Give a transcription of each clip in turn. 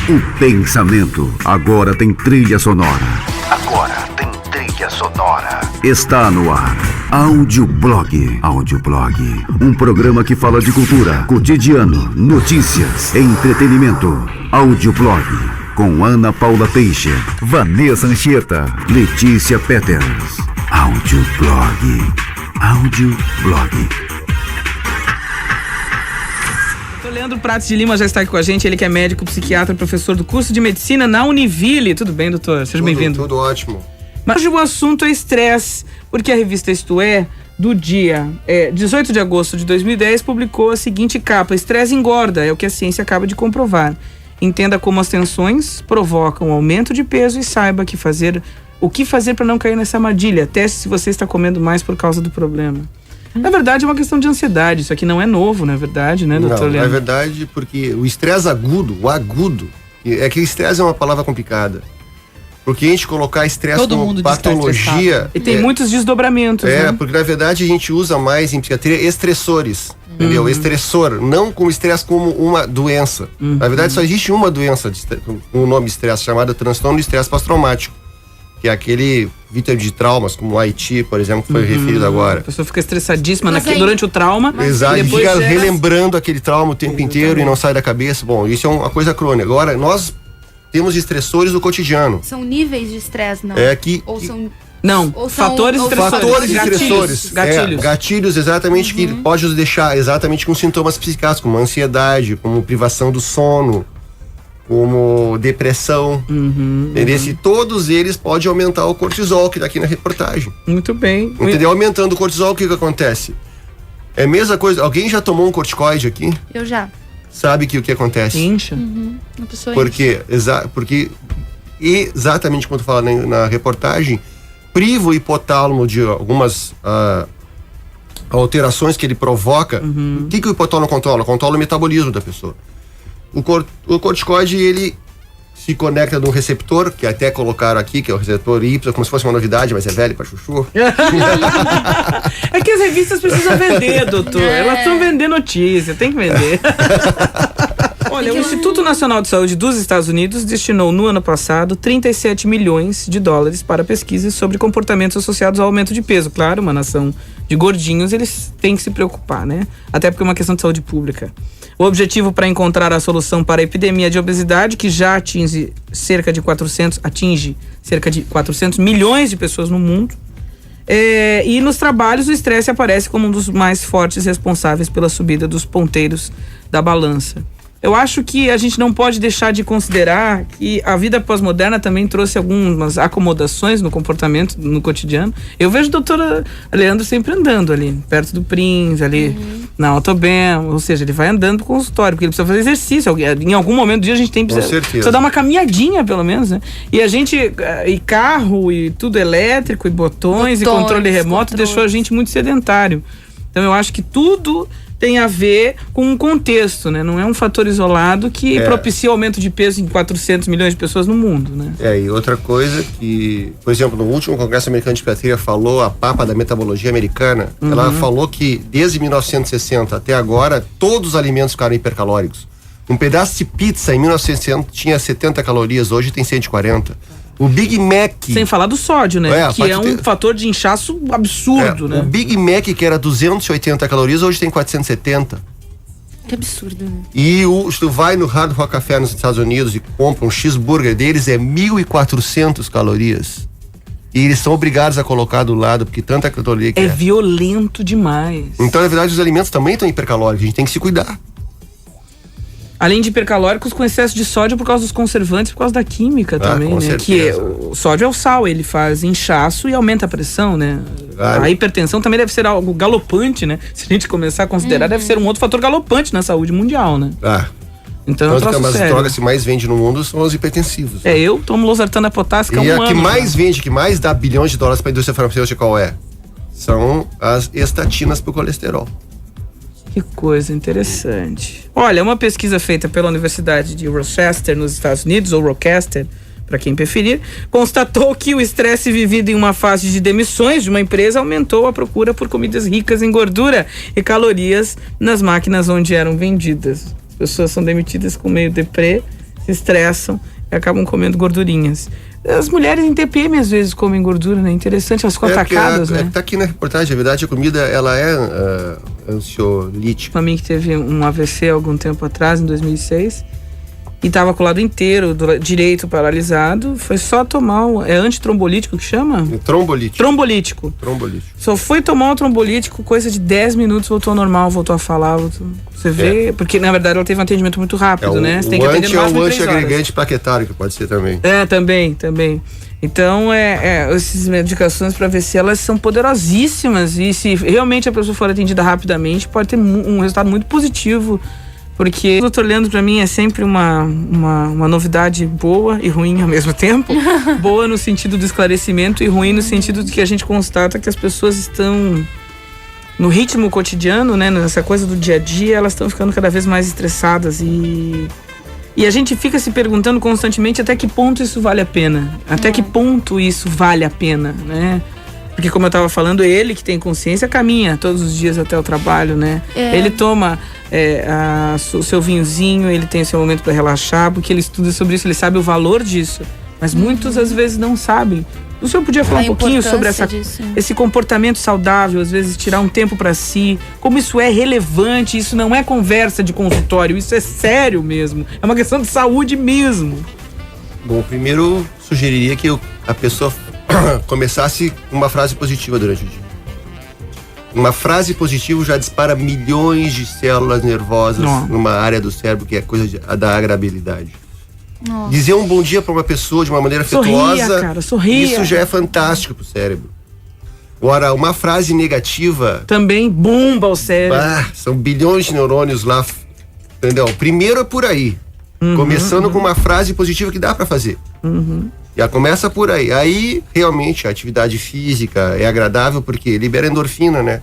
O pensamento agora tem trilha sonora. Está no ar. Audioblog. Um programa que fala de cultura, cotidiano, notícias, entretenimento. Audioblog. Com Ana Paula Peixe, Vanessa Anchieta, Letícia Peters. Audioblog. Leandro Prates de Lima já está aqui com a gente, ele que é médico, psiquiatra, professor do curso de medicina na Univille. Tudo bem, doutor? Seja bem-vindo. Tudo ótimo. Mas hoje o assunto é estresse, porque a revista Isto É, do dia 18 de agosto de 2010, publicou a seguinte capa: estresse engorda, é o que a ciência acaba de comprovar. Entenda como as tensões provocam aumento de peso e saiba o que fazer para não cair nessa armadilha. Teste se você está comendo mais por causa do problema. Na verdade, é uma questão de ansiedade. Isso aqui não é novo, na verdade, né, doutor Leandro? Não, é verdade, porque o estresse agudo, é que o estresse é uma palavra complicada. Porque a gente colocar estresse como patologia... E tem muitos desdobramentos, né? Porque na verdade a gente usa mais em psiquiatria estressores, entendeu? Estressor, não como estresse como uma doença. Na verdade só existe uma doença com o nome estresse, chamada transtorno de estresse pós-traumático. Que é aquele vítima de traumas, como o Haiti, por exemplo, que foi referido agora. A pessoa fica estressadíssima durante o trauma. Exato, e fica relembrando aquele trauma o tempo inteiro e não sai da cabeça. Bom, isso é uma coisa crônica. Agora, nós temos estressores do cotidiano. São níveis de estresse, não? Fatores estressores. Gatilhos, exatamente, que pode nos deixar exatamente com sintomas psiquiátricos, como ansiedade, como privação do sono, como depressão, entendeu? E todos eles podem aumentar o cortisol, que tá aqui na reportagem. Muito bem. Entendeu? Aumentando o cortisol, o que acontece? É a mesma coisa, alguém já tomou um corticoide aqui? Eu já. Sabe que o que acontece? Incha. A pessoa porque exatamente como tu fala na reportagem, priva o hipotálamo de algumas alterações que ele provoca. O que o hipotálamo controla? Controla o metabolismo da pessoa. O corticoide, ele se conecta num receptor, que até colocaram aqui, que é o receptor Y, como se fosse uma novidade, mas é velho pra chuchu. É que as revistas precisam vender, doutor. Elas estão vendendo notícia, tem que vender. Olha, o Instituto Nacional de Saúde dos Estados Unidos destinou no ano passado 37 milhões de dólares para pesquisas sobre comportamentos associados ao aumento de peso. Claro, uma nação de gordinhos, eles têm que se preocupar, né? Até porque é uma questão de saúde pública. O objetivo para encontrar a solução para a epidemia de obesidade, que já atinge cerca de 400 milhões de pessoas no mundo. E nos trabalhos o estresse aparece como um dos mais fortes responsáveis pela subida dos ponteiros da balança. Eu acho que a gente não pode deixar de considerar que a vida pós-moderna também trouxe algumas acomodações no comportamento, no cotidiano. Eu vejo o doutor Leandro sempre andando ali, perto do Prince, ali na Autobem, ou seja, ele vai andando pro consultório, porque ele precisa fazer exercício. Em algum momento do dia a gente precisa dar uma caminhadinha, pelo menos, né? E a gente, e carro, e tudo elétrico, e botões e controle remoto, deixou a gente muito sedentário. Então eu acho que tudo tem a ver com um contexto, né? Não é um fator isolado que propicia o aumento de peso em 400 milhões de pessoas no mundo, né? E outra coisa que, por exemplo, no último Congresso Americano de Psiquiatria falou, a Papa da Metabologia Americana, ela falou que desde 1960 até agora, todos os alimentos ficaram hipercalóricos. Um pedaço de pizza em 1960 tinha 70 calorias, hoje tem 140. O Big Mac... Sem falar do sódio, né? Que é um fator de inchaço absurdo, né? O Big Mac, que era 280 calorias, hoje tem 470. Que absurdo, né? E se tu vai no Hard Rock Café nos Estados Unidos e compra um cheeseburger deles, é 1.400 calorias. E eles são obrigados a colocar do lado, porque tanta caloria que é violento demais. Então, na verdade, os alimentos também estão hipercalóricos. A gente tem que se cuidar. Além de hipercalóricos, com excesso de sódio por causa dos conservantes, por causa da química também, né? Certeza. Que o sódio é o sal, ele faz inchaço e aumenta a pressão, né? A hipertensão também deve ser algo galopante, né? Se a gente começar a considerar, deve ser um outro fator galopante na saúde mundial, né? Então, as drogas que mais vende no mundo são os hipertensivos. Eu tomo losartana potássica há um ano. E a que mais vende, que mais dá bilhões de dólares para a indústria farmacêutica, qual é? São as estatinas pro colesterol. Que coisa interessante. Olha, uma pesquisa feita pela Universidade de Rochester, nos Estados Unidos, ou Rochester, para quem preferir, constatou que o estresse vivido em uma fase de demissões de uma empresa aumentou a procura por comidas ricas em gordura e calorias nas máquinas onde eram vendidas. As pessoas são demitidas com meio deprê se estressam e acabam comendo gordurinhas. As mulheres em TPM às vezes comem gordura, né? Interessante, elas ficam atacadas, né? Tá aqui na reportagem, a verdade, a comida, ela é ansiolítica. Uma amiga que teve um AVC há algum tempo atrás, em 2006, e tava com o lado inteiro do direito paralisado, foi só tomar é antitrombolítico que chama? Trombolítico. Só foi tomar o trombolítico, coisa de 10 minutos, voltou ao normal, voltou a falar, você vê, porque na verdade ela teve um atendimento muito rápido, né? Você tem que atender no máximo 3 horas. O antiagregante plaquetário, que pode ser também. Também. Então, essas medicações para AVC, elas são poderosíssimas, e se realmente a pessoa for atendida rapidamente, pode ter um resultado muito positivo. Porque o Dr. Leandro, para mim, é sempre uma novidade boa e ruim ao mesmo tempo. Boa no sentido do esclarecimento e ruim no sentido de que a gente constata que as pessoas estão no ritmo cotidiano, né? Nessa coisa do dia a dia, elas estão ficando cada vez mais estressadas e a gente fica se perguntando constantemente até que ponto isso vale a pena. Até que ponto isso vale a pena, né? Porque, como eu estava falando, ele que tem consciência caminha todos os dias até o trabalho, né? Ele toma o seu vinhozinho, ele tem o seu momento para relaxar, porque ele estuda sobre isso, ele sabe o valor disso. Mas muitos, às vezes, não sabem. O senhor podia falar um pouquinho sobre esse comportamento saudável, às vezes tirar um tempo para si, como isso é relevante, isso não é conversa de consultório, isso é sério mesmo, é uma questão de saúde mesmo. Bom, primeiro sugeriria que a pessoa começasse uma frase positiva durante o dia. Uma frase positiva já dispara milhões de células nervosas numa área do cérebro que é coisa da agradabilidade. Dizer um bom dia para uma pessoa de uma maneira afetuosa, sorria. Isso já é fantástico pro cérebro. Agora, uma frase negativa também bomba o cérebro. São bilhões de neurônios lá, entendeu? Primeiro é por aí. Começando com uma frase positiva que dá para fazer. Já começa por aí. Aí, realmente, a atividade física é agradável porque libera endorfina, né?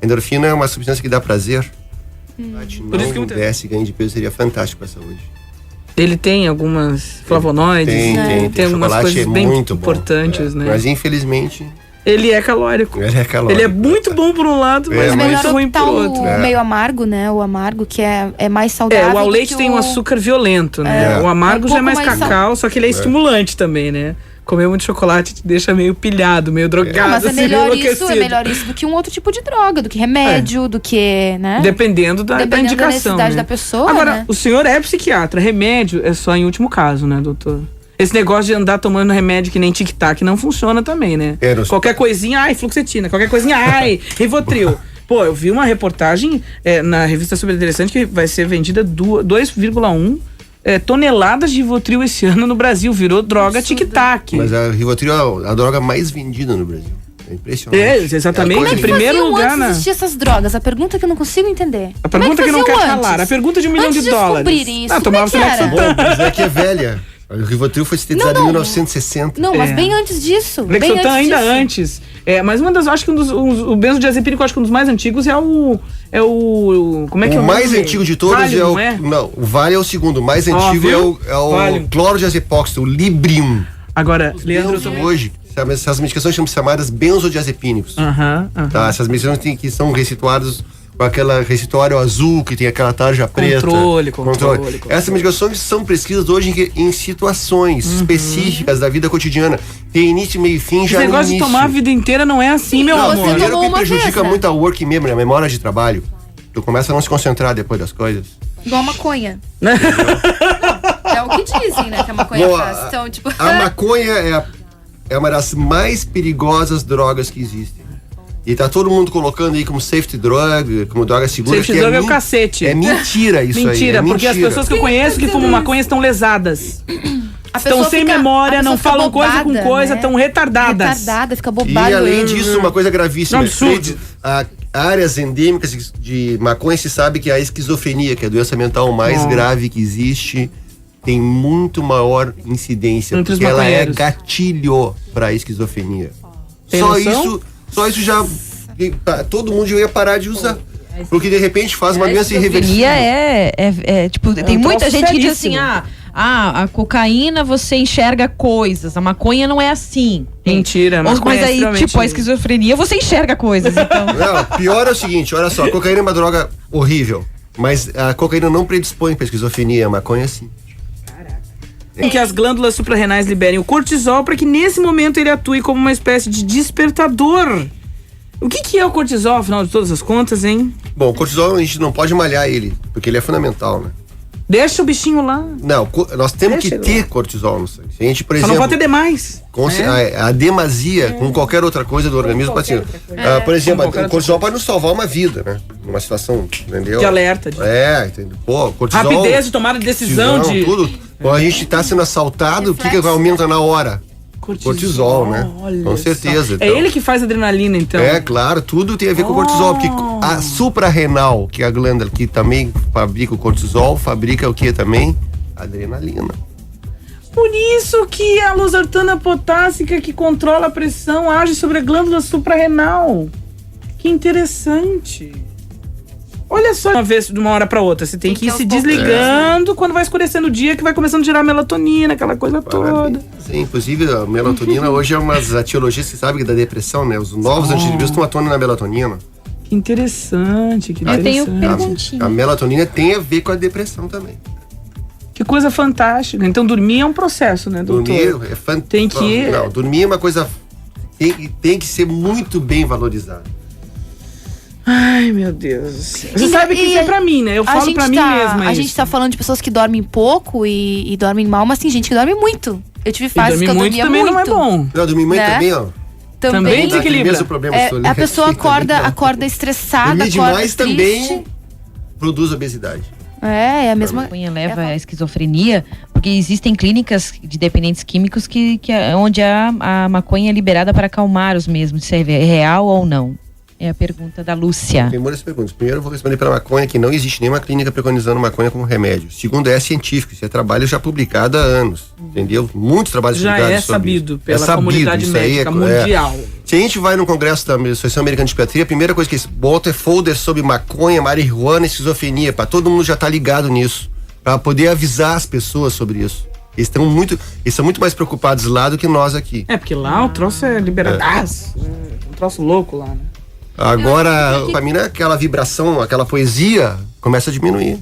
Endorfina é uma substância que dá prazer. Se não desse ganho de peso, seria fantástico para a saúde. Ele tem algumas flavonoides, tem algumas coisas bem importantes, né? Mas, infelizmente... Ele é calórico. Ele é muito bom por um lado, mas muito ruim por outro. O meio amargo, né? O amargo que é mais saudável. O ao leite tem um açúcar violento, né? O amargo já é mais cacau, só que ele é estimulante também, né? Comer muito chocolate te deixa meio pilhado, meio drogado. Mas é melhor isso do que um outro tipo de droga, do que remédio, do que, né? Dependendo da indicação, da necessidade, né? da pessoa. Agora, né? O senhor é psiquiatra, remédio é só em último caso, né, doutor? Esse negócio de andar tomando remédio que nem tic-tac não funciona também, né? Qualquer coisinha, fluoxetina. Qualquer coisinha, Rivotril. Pô, eu vi uma reportagem na revista Super Interessante que vai ser vendida 2,1 toneladas de Rivotril esse ano no Brasil. Virou droga tic-tac. Mas a Rivotril é a droga mais vendida no Brasil. É impressionante. Exatamente. Em primeiro lugar, antes de existir essas drogas? A pergunta que eu não consigo entender. A pergunta que não quer calar. A pergunta de $1 milhão. Antes de descobrir isso, tomava Lexotan. Mas é que é velha. O Rivotril foi sintetizado em 1960. Não, mas bem antes disso. Lexotan ainda antes. Mas acho que o benzodiazepínico, acho que um dos mais antigos é o como é que é o mais antigo de todos Valium, Não, o Valium é o segundo. O mais antigo é o clorodiazepóxito, o Librium. Agora, Leandro, hoje, essas medicações são chamadas benzodiazepínicos. Tá? Essas medicações que são receituadas com aquela receituário azul que tem aquela tarja preta. Controle. Essas medicações são prescritas hoje em situações específicas da vida cotidiana. Tem início, meio e fim, já no início. Esse negócio de tomar a vida inteira não é assim, meu amor. Primeiro que prejudica muito a working memory, a memória de trabalho. Tu começa a não se concentrar depois das coisas. Igual a maconha. É o que dizem, né? Que a maconha faz. Então, tipo... A maconha é uma das mais perigosas drogas que existem. E tá todo mundo colocando aí como safety drug, como droga segura. Safety drug é o cacete. É mentira isso aí. Mentira, porque as pessoas que eu conheço que fumam maconha estão lesadas. Estão sem memória, não falam coisa com coisa, estão retardadas. Fica bobada. E além disso, uma coisa gravíssima. Absurdo. Áreas endêmicas de maconha se sabe que a esquizofrenia, que é a doença mental mais grave que existe, tem muito maior incidência, porque ela é gatilho para esquizofrenia. Só isso já todo mundo já ia parar de usar. Porque de repente faz uma doença irreversível. Tipo, tem muita gente que diz assim: a cocaína você enxerga coisas, a maconha não é assim. Mentira, mas aí, tipo, a esquizofrenia você enxerga coisas. Então. Não, pior é o seguinte: olha só, a cocaína é uma droga horrível, mas a cocaína não predispõe pra esquizofrenia, a maconha sim. Em que as glândulas suprarrenais liberem o cortisol para que nesse momento ele atue como uma espécie de despertador. O que é o cortisol, afinal de todas as contas, hein? Bom, o cortisol a gente não pode malhar ele, porque ele é fundamental, né? Deixa o bichinho lá. Não, nós temos Deixa que ter cortisol no sangue. Se a gente, por Só exemplo, não pode ter demais. a demasia com qualquer outra coisa do organismo pode ser. Por exemplo, o cortisol pode nos salvar uma vida, né? Numa situação, entendeu? De alerta. Entendeu? Pô, cortisol. Rapidez de tomada de decisão. Tudo. Quando a gente tá sendo assaltado, o que aumenta na hora? Cortisol, né? Com certeza. É ele que faz adrenalina, então. É, claro, tudo tem a ver com o cortisol, porque a suprarrenal, que é a glândula que também fabrica o cortisol, fabrica o que também? Adrenalina. Por isso que a losartana potássica, que controla a pressão, age sobre a glândula suprarrenal. Que interessante. Olha só, uma vez, de uma hora pra outra, você tem que ir se desligando quando vai escurecendo o dia, que vai começando a gerar melatonina, aquela coisa toda. Sim, inclusive a melatonina hoje é umas etiologias que sabem da depressão, né? Os novos antidepressivos estão atuando na melatonina. Que interessante, que interessante. Eu tenho perguntinha. A melatonina tem a ver com a depressão também. Que coisa fantástica. Então dormir é um processo, né, doutor? Dormir é fantástico. Tem que... Não, dormir é uma coisa... Tem que ser muito bem valorizado. Ai, meu Deus. Você sabe que isso é pra mim, né? Eu falo pra mim mesma. A gente tá falando de pessoas que dormem pouco e dormem mal, mas tem gente que dorme muito. Eu tive fases que eu dormia também muito. Não é bom. Não, dormir muito também, ó. Também desequilibra. Mesmo problema A pessoa acorda estressada, dormir acorda demais triste. Também produz obesidade. É a mesma... A maconha leva à esquizofrenia, porque existem clínicas de dependentes químicos onde a maconha é liberada para acalmar os mesmos, se é real ou não. É a pergunta da Lúcia. Tem muitas perguntas. Primeiro eu vou responder para a maconha, que não existe nenhuma clínica preconizando maconha como remédio. Segundo, é científico, isso é trabalho já publicado há anos, entendeu? Muitos trabalhos já publicados é sabido isso. pela comunidade médica mundial. Se a gente vai no congresso da Associação Americana de Psiquiatria, a primeira coisa que eles botam é folder sobre maconha, marihuana e esquizofrenia, para todo mundo já estar ligado nisso, para poder avisar as pessoas sobre isso. Eles são muito mais preocupados lá do que nós aqui. É, porque lá o troço é liberadaço. Um troço louco lá, né? Agora, a dopamina, aquela vibração, aquela poesia, começa a diminuir.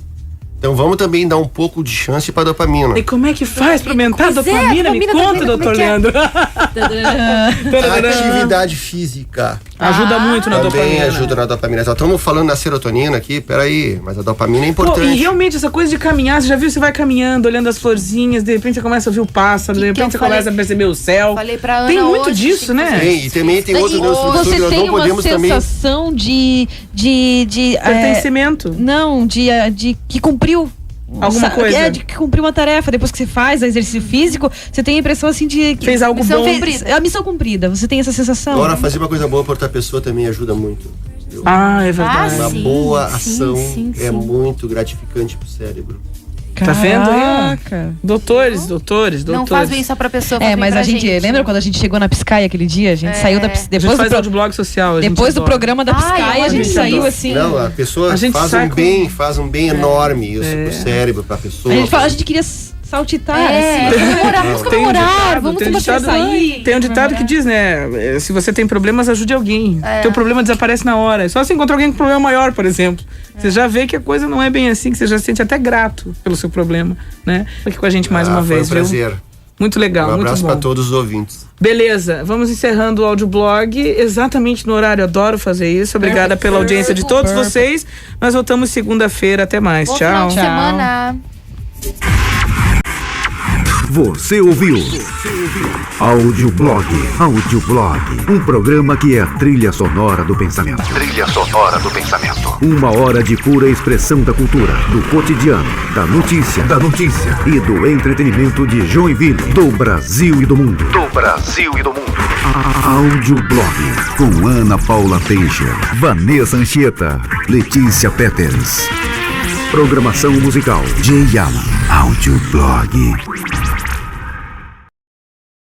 Então vamos também dar um pouco de chance pra dopamina. E como é que faz pra aumentar a dopamina? Me conta, doutor Leandro. Atividade física. Ajuda muito na dopamina. Também ajuda na dopamina. Só estamos falando da serotonina aqui, peraí, mas a dopamina é importante. E realmente essa coisa de caminhar, você já viu, você vai caminhando, olhando as florzinhas, de repente você começa a ouvir o pássaro, de repente você começa a perceber o céu. Falei pra Ana tem muito hoje, disso, né? Tem, e também tem outro Você nós tem não podemos uma também. sensação de Pertencimento. não, de que cumpriu alguma coisa. De que cumpriu uma tarefa. Depois que você faz exercício físico, você tem a impressão assim de que fez algo missão bom. Cumprida. A missão cumprida. Você tem essa sensação. Agora, fazer uma coisa boa por outra pessoa também ajuda muito. Entendeu? Ah, é verdade. Uma sim, boa sim, ação sim. é muito gratificante pro cérebro. Tá vendo aí? Caraca. Doutores. Não faz bem só pra pessoa, faz bem mas pra a gente lembra quando a gente chegou na Psicai aquele dia? A gente saiu da A gente depois faz do audioblog social. a gente depois do adora. programa da Psicai, a gente saiu assim. Não, a pessoa A gente faz sai um bem enorme isso pro cérebro, pra pessoa. A gente queria saltitar assim. Vamos comemorar, vamos sair. Tem um ditado que diz, né? Se você tem problemas, ajude alguém. Teu problema desaparece na hora. É só se encontrar alguém com problema maior, por exemplo. Você já vê que a coisa não é bem assim, que você já se sente até grato pelo seu problema, né? Aqui com a gente mais uma vez, foi um prazer. Muito legal, Um abraço muito bom. para todos os ouvintes. Beleza, vamos encerrando o audioblog exatamente no horário. Adoro fazer isso. Obrigada pela audiência de todos vocês. Nós voltamos segunda-feira. Até mais. Bom Tchau. final de semana. Você ouviu Audioblog. Um programa que é a trilha sonora do pensamento. Uma hora de pura expressão da cultura, do cotidiano, da notícia e do entretenimento de Joinville, do Brasil e do mundo. Audioblog com Ana Paula Teixeira, Vanessa Anchieta, Letícia Peters. Programação musical J. Allen. Audioblog.